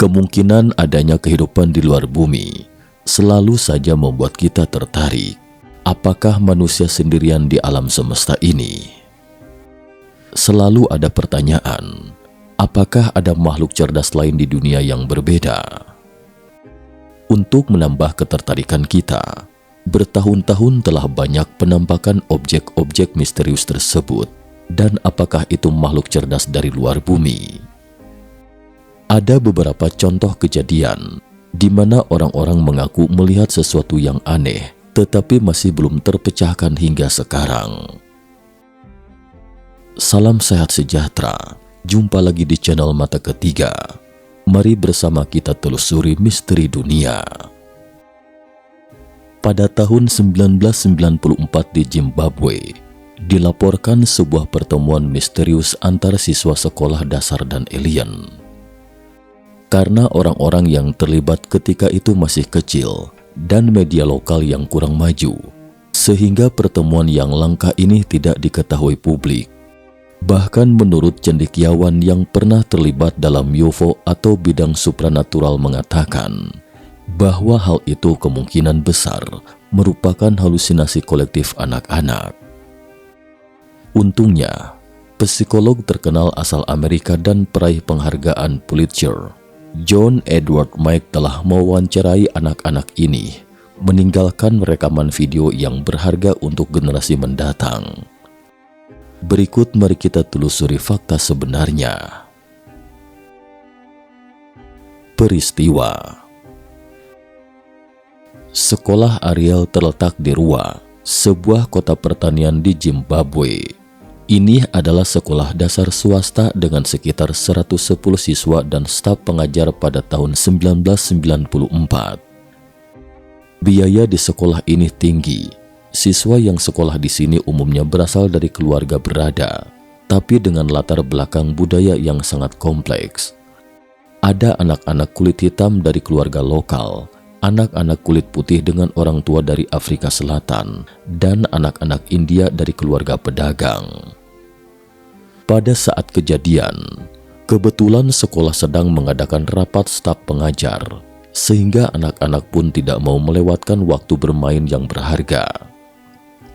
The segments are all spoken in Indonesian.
Kemungkinan adanya kehidupan di luar bumi selalu saja membuat kita tertarik. Apakah manusia sendirian di alam semesta ini? Selalu ada pertanyaan, apakah ada makhluk cerdas lain di dunia yang berbeda? Untuk menambah ketertarikan kita, bertahun-tahun telah banyak penampakan objek-objek misterius tersebut. Dan apakah itu makhluk cerdas dari luar bumi? Ada beberapa contoh kejadian di mana orang-orang mengaku melihat sesuatu yang aneh, tetapi masih belum terpecahkan hingga sekarang. Salam sehat sejahtera, jumpa lagi di channel Mata Ketiga. Mari bersama kita telusuri misteri dunia. Pada tahun 1994 di Zimbabwe, dilaporkan sebuah pertemuan misterius antara siswa sekolah dasar dan alien. Karena orang-orang yang terlibat ketika itu masih kecil dan media lokal yang kurang maju, sehingga pertemuan yang langka ini tidak diketahui publik. Bahkan menurut cendekiawan yang pernah terlibat dalam UFO atau bidang supranatural mengatakan bahwa hal itu kemungkinan besar merupakan halusinasi kolektif anak-anak. Untungnya, psikolog terkenal asal Amerika dan peraih penghargaan Pulitzer, John Edward Mike, telah mewawancarai anak-anak ini, meninggalkan rekaman video yang berharga untuk generasi mendatang. Berikut mari kita telusuri fakta sebenarnya. Peristiwa. Sekolah Ariel terletak di Ruwa, sebuah kota pertanian di Zimbabwe. Ini adalah sekolah dasar swasta dengan sekitar 110 siswa dan staf pengajar pada tahun 1994. Biaya di sekolah ini tinggi. Siswa yang sekolah di sini umumnya berasal dari keluarga berada, tapi dengan latar belakang budaya yang sangat kompleks. Ada anak-anak kulit hitam dari keluarga lokal, anak-anak kulit putih dengan orang tua dari Afrika Selatan, dan anak-anak India dari keluarga pedagang. Pada saat kejadian, kebetulan sekolah sedang mengadakan rapat staf pengajar, sehingga anak-anak pun tidak mau melewatkan waktu bermain yang berharga.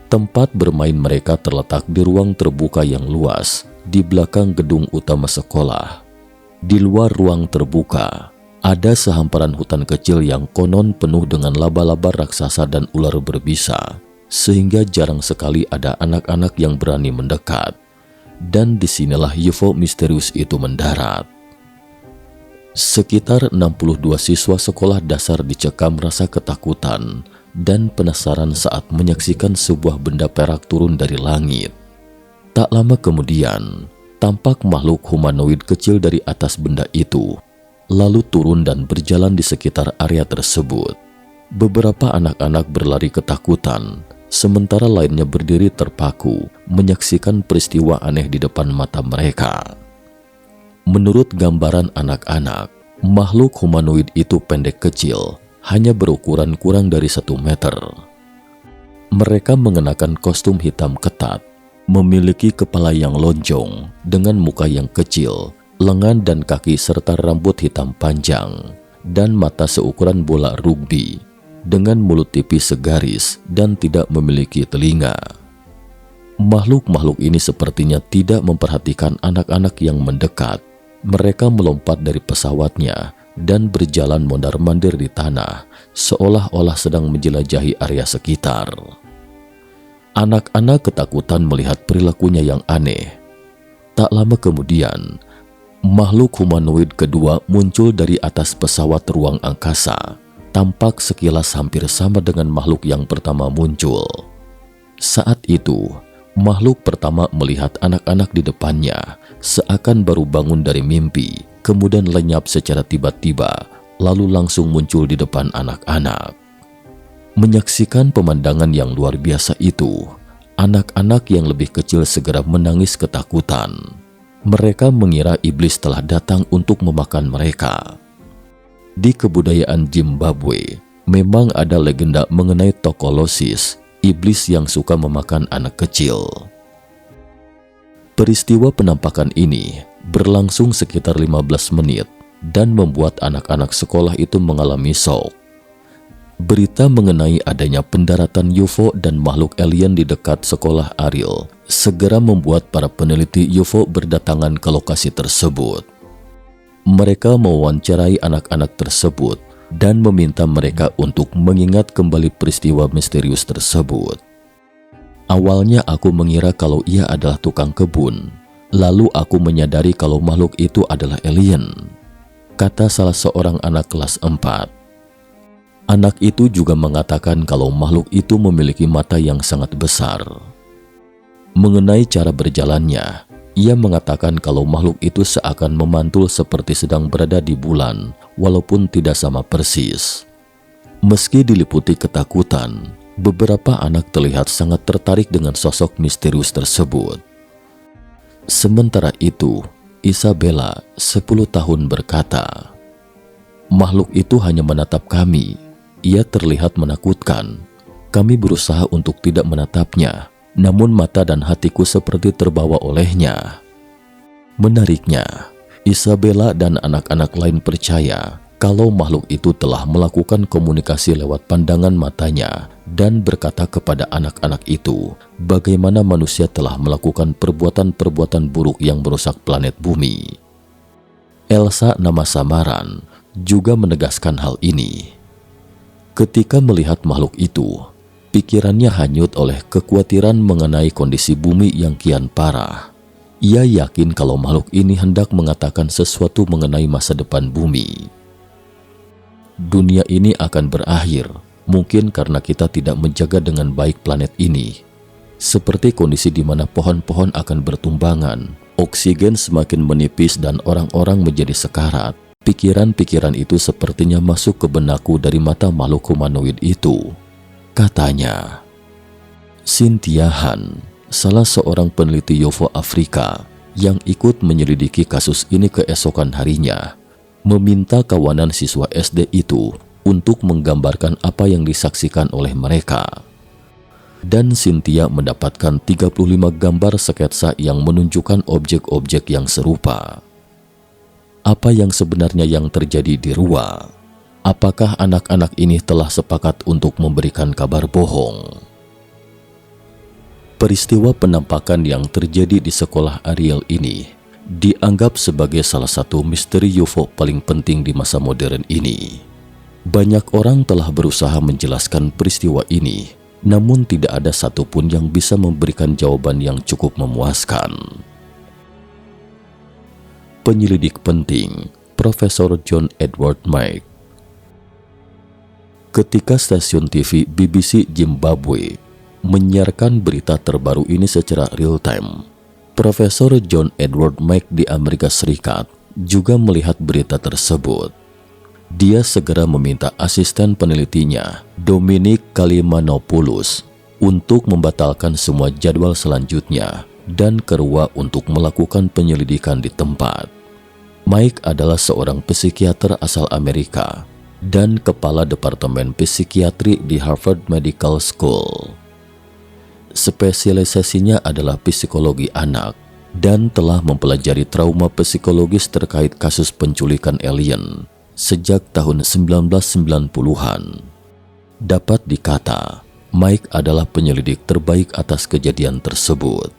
Tempat bermain mereka terletak di ruang terbuka yang luas, di belakang gedung utama sekolah. Di luar ruang terbuka, ada sehamparan hutan kecil yang konon penuh dengan laba-laba raksasa dan ular berbisa, sehingga jarang sekali ada anak-anak yang berani mendekat. Dan disinilah UFO misterius itu mendarat. Sekitar 62 siswa sekolah dasar dicekam rasa ketakutan dan penasaran saat menyaksikan sebuah benda perak turun dari langit. Tak lama kemudian, tampak makhluk humanoid kecil dari atas benda itu, lalu turun dan berjalan di sekitar area tersebut. Beberapa anak-anak berlari ketakutan, sementara lainnya berdiri terpaku menyaksikan peristiwa aneh di depan mata mereka. Menurut gambaran anak-anak, makhluk humanoid itu pendek kecil, hanya berukuran kurang dari 1 meter. Mereka mengenakan kostum hitam ketat, memiliki kepala yang lonjong dengan muka yang kecil, lengan dan kaki serta rambut hitam panjang, dan mata seukuran bola rugby, dengan mulut tipis segaris dan tidak memiliki telinga. Makhluk-makhluk ini sepertinya tidak memperhatikan anak-anak yang mendekat. Mereka melompat dari pesawatnya dan berjalan mondar-mandir di tanah, seolah-olah sedang menjelajahi area sekitar. Anak-anak ketakutan melihat perilakunya yang aneh. Tak lama kemudian, makhluk humanoid kedua muncul dari atas pesawat ruang angkasa. Tampak sekilas hampir sama dengan makhluk yang pertama muncul. Saat itu, makhluk pertama melihat anak-anak di depannya, seakan baru bangun dari mimpi, kemudian lenyap secara tiba-tiba, lalu langsung muncul di depan anak-anak. Menyaksikan pemandangan yang luar biasa itu, anak-anak yang lebih kecil segera menangis ketakutan. Mereka mengira iblis telah datang untuk memakan mereka. Di kebudayaan Zimbabwe, memang ada legenda mengenai Tokolosis, iblis yang suka memakan anak kecil. Peristiwa penampakan ini berlangsung sekitar 15 menit dan membuat anak-anak sekolah itu mengalami shock. Berita mengenai adanya pendaratan UFO dan makhluk alien di dekat sekolah Ariel segera membuat para peneliti UFO berdatangan ke lokasi tersebut. Mereka mewawancarai anak-anak tersebut dan meminta mereka untuk mengingat kembali peristiwa misterius tersebut. Awalnya aku mengira kalau ia adalah tukang kebun, lalu aku menyadari kalau makhluk itu adalah alien, kata salah seorang anak kelas 4. Anak itu juga mengatakan kalau makhluk itu memiliki mata yang sangat besar. Mengenai cara berjalannya, ia mengatakan kalau makhluk itu seakan memantul seperti sedang berada di bulan, walaupun tidak sama persis. Meski diliputi ketakutan, beberapa anak terlihat sangat tertarik dengan sosok misterius tersebut. Sementara itu, Isabella, 10 tahun berkata, "Makhluk itu hanya menatap kami. Ia terlihat menakutkan. Kami berusaha untuk tidak menatapnya, namun mata dan hatiku seperti terbawa olehnya." Menariknya, Isabella dan anak-anak lain percaya kalau makhluk itu telah melakukan komunikasi lewat pandangan matanya dan berkata kepada anak-anak itu bagaimana manusia telah melakukan perbuatan-perbuatan buruk yang merusak planet bumi. Elsa, nama samaran, juga menegaskan hal ini. Ketika melihat makhluk itu, pikirannya hanyut oleh kekhawatiran mengenai kondisi bumi yang kian parah. Ia yakin kalau makhluk ini hendak mengatakan sesuatu mengenai masa depan bumi. Dunia ini akan berakhir, mungkin karena kita tidak menjaga dengan baik planet ini. Seperti kondisi di mana pohon-pohon akan bertumbangan, oksigen semakin menipis dan orang-orang menjadi sekarat. Pikiran-pikiran itu sepertinya masuk ke benakku dari mata makhluk humanoid itu, katanya. Cynthia Han, salah seorang peneliti UFO Afrika yang ikut menyelidiki kasus ini keesokan harinya, meminta kawanan siswa SD itu untuk menggambarkan apa yang disaksikan oleh mereka. Dan Cynthia mendapatkan 35 gambar sketsa yang menunjukkan objek-objek yang serupa. Apa yang sebenarnya yang terjadi di Rua? Apakah anak-anak ini telah sepakat untuk memberikan kabar bohong? Peristiwa penampakan yang terjadi di sekolah Ariel ini dianggap sebagai salah satu misteri UFO paling penting di masa modern ini. Banyak orang telah berusaha menjelaskan peristiwa ini, namun tidak ada satupun yang bisa memberikan jawaban yang cukup memuaskan. Penyelidik penting, Profesor John Edward Mike. Ketika stasiun TV BBC Zimbabwe menyiarkan berita terbaru ini secara real-time, Profesor John Edward Mike di Amerika Serikat juga melihat berita tersebut. Dia segera meminta asisten penelitinya, Dominic Kalimanopoulos, untuk membatalkan semua jadwal selanjutnya dan ke Rua untuk melakukan penyelidikan di tempat. Mike adalah seorang psikiater asal Amerika dan kepala Departemen Psikiatri di Harvard Medical School. Spesialisasinya adalah psikologi anak dan telah mempelajari trauma psikologis terkait kasus penculikan alien sejak tahun 1990-an. Dapat dikata, Mike adalah penyelidik terbaik atas kejadian tersebut.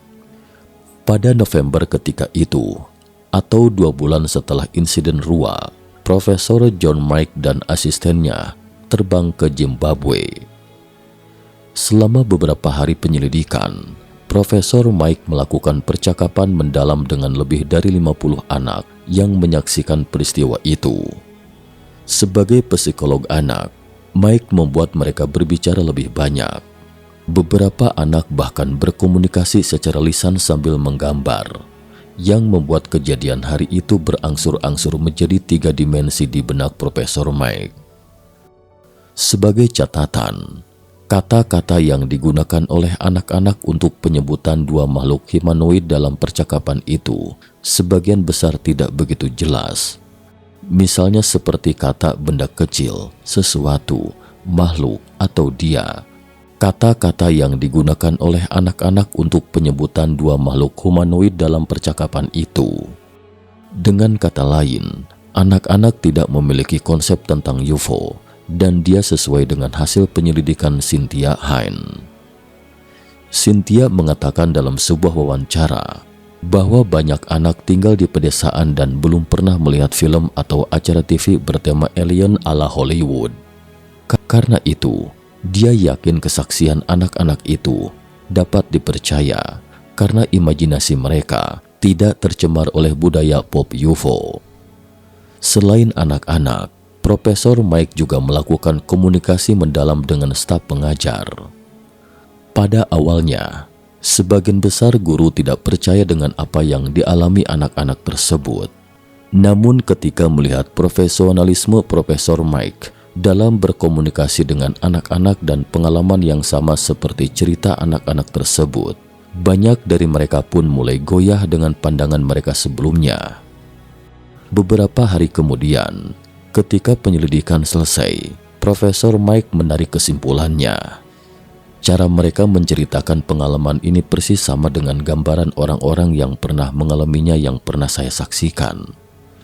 Pada November ketika itu, atau 2 bulan setelah insiden Rua, Profesor John Mike dan asistennya terbang ke Zimbabwe. Selama beberapa hari penyelidikan, Profesor Mike melakukan percakapan mendalam dengan lebih dari 50 anak yang menyaksikan peristiwa itu. Sebagai psikolog anak, Mike membuat mereka berbicara lebih banyak. Beberapa anak bahkan berkomunikasi secara lisan sambil menggambar, yang membuat kejadian hari itu berangsur-angsur menjadi 3 dimensi di benak Profesor Mike. Sebagai catatan, kata-kata yang digunakan oleh anak-anak untuk penyebutan 2 makhluk humanoid dalam percakapan itu sebagian besar tidak begitu jelas. Misalnya seperti kata benda kecil, sesuatu, makhluk, atau dia. Kata-kata yang digunakan oleh anak-anak untuk penyebutan 2 makhluk humanoid dalam percakapan itu. Dengan kata lain, Anak-anak tidak memiliki konsep tentang UFO, dan dia sesuai dengan hasil penyelidikan Cynthia Hein. Cynthia mengatakan dalam sebuah wawancara bahwa banyak anak tinggal di pedesaan dan belum pernah melihat film atau acara TV bertema alien ala Hollywood. Karena itu, dia yakin kesaksian anak-anak itu dapat dipercaya karena imajinasi mereka tidak tercemar oleh budaya pop UFO. Selain anak-anak, Profesor Mike juga melakukan komunikasi mendalam dengan staf pengajar. Pada awalnya, sebagian besar guru tidak percaya dengan apa yang dialami anak-anak tersebut. Namun ketika melihat profesionalisme Profesor Mike dalam berkomunikasi dengan anak-anak dan pengalaman yang sama seperti cerita anak-anak tersebut, banyak dari mereka pun mulai goyah dengan pandangan mereka sebelumnya. Beberapa hari kemudian, ketika penyelidikan selesai, Profesor Mike menarik kesimpulannya. Cara mereka menceritakan pengalaman ini persis sama dengan gambaran orang-orang yang pernah mengalaminya yang pernah saya saksikan.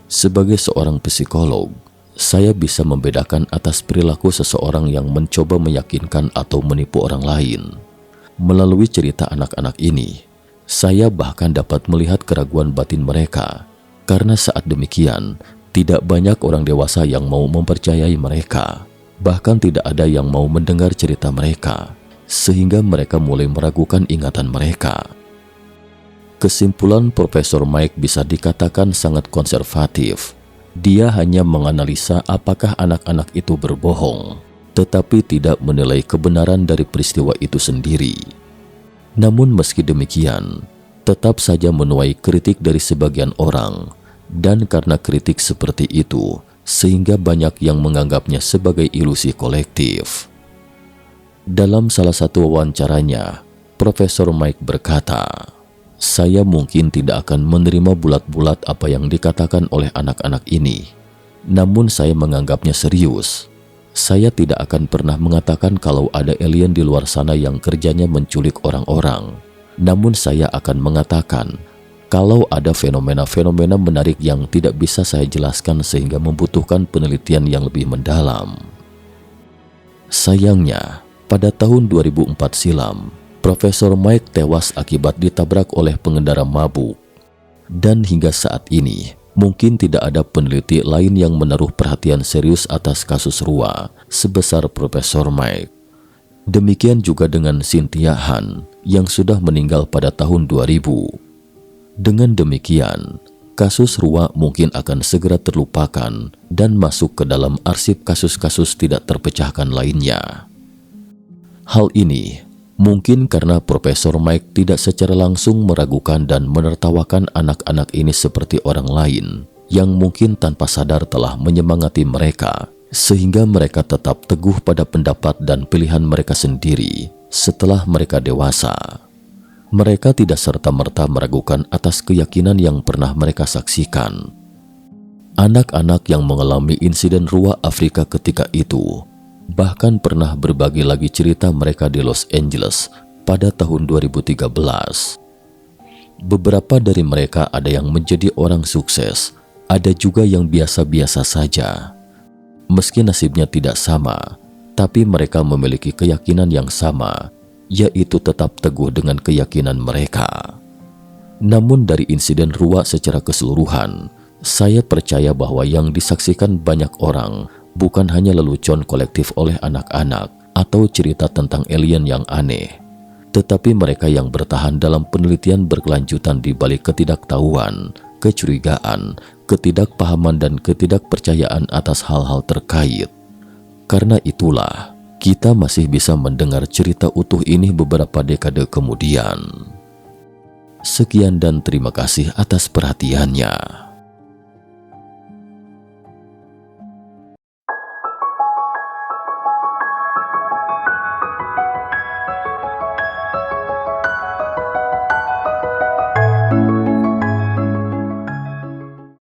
Sebagai seorang psikolog, saya bisa membedakan atas perilaku seseorang yang mencoba meyakinkan atau menipu orang lain. Melalui cerita anak-anak ini, saya bahkan dapat melihat keraguan batin mereka, karena saat demikian, tidak banyak orang dewasa yang mau mempercayai mereka. Bahkan tidak ada yang mau mendengar cerita mereka, sehingga mereka mulai meragukan ingatan mereka. Kesimpulan Profesor Mike bisa dikatakan sangat konservatif. Dia hanya menganalisa apakah anak-anak itu berbohong, tetapi tidak menilai kebenaran dari peristiwa itu sendiri. Namun meski demikian, tetap saja menuai kritik dari sebagian orang, dan karena kritik seperti itu, sehingga banyak yang menganggapnya sebagai ilusi kolektif. Dalam salah satu wawancaranya, Profesor Mike berkata, "Saya mungkin tidak akan menerima bulat-bulat apa yang dikatakan oleh anak-anak ini, namun saya menganggapnya serius. Saya tidak akan pernah mengatakan kalau ada alien di luar sana yang kerjanya menculik orang-orang. Namun saya akan mengatakan kalau ada fenomena-fenomena menarik yang tidak bisa saya jelaskan sehingga membutuhkan penelitian yang lebih mendalam." Sayangnya, pada tahun 2004 silam, Profesor Mike tewas akibat ditabrak oleh pengendara mabuk. Dan hingga saat ini, mungkin tidak ada peneliti lain yang menaruh perhatian serius atas kasus Rua sebesar Profesor Mike. Demikian juga dengan Cynthia Hein yang sudah meninggal pada tahun 2000. Dengan demikian, kasus Rua mungkin akan segera terlupakan dan masuk ke dalam arsip kasus-kasus tidak terpecahkan lainnya. Hal ini mungkin karena Profesor Mike tidak secara langsung meragukan dan menertawakan anak-anak ini seperti orang lain yang mungkin tanpa sadar telah menyemangati mereka, sehingga mereka tetap teguh pada pendapat dan pilihan mereka sendiri setelah mereka dewasa. Mereka tidak serta-merta meragukan atas keyakinan yang pernah mereka saksikan. Anak-anak yang mengalami insiden Rua Afrika ketika itu bahkan pernah berbagi lagi cerita mereka di Los Angeles pada tahun 2013. Beberapa dari mereka ada yang menjadi orang sukses, ada juga yang biasa-biasa saja. Meski nasibnya tidak sama, tapi mereka memiliki keyakinan yang sama, yaitu tetap teguh dengan keyakinan mereka. Namun dari insiden Rua secara keseluruhan, saya percaya bahwa yang disaksikan banyak orang bukan hanya lelucon kolektif oleh anak-anak atau cerita tentang alien yang aneh, tetapi mereka yang bertahan dalam penelitian berkelanjutan di balik ketidaktahuan, kecurigaan, ketidakpahaman dan ketidakpercayaan atas hal-hal terkait. Karena itulah, kita masih bisa mendengar cerita utuh ini beberapa dekade kemudian. Sekian dan terima kasih atas perhatiannya.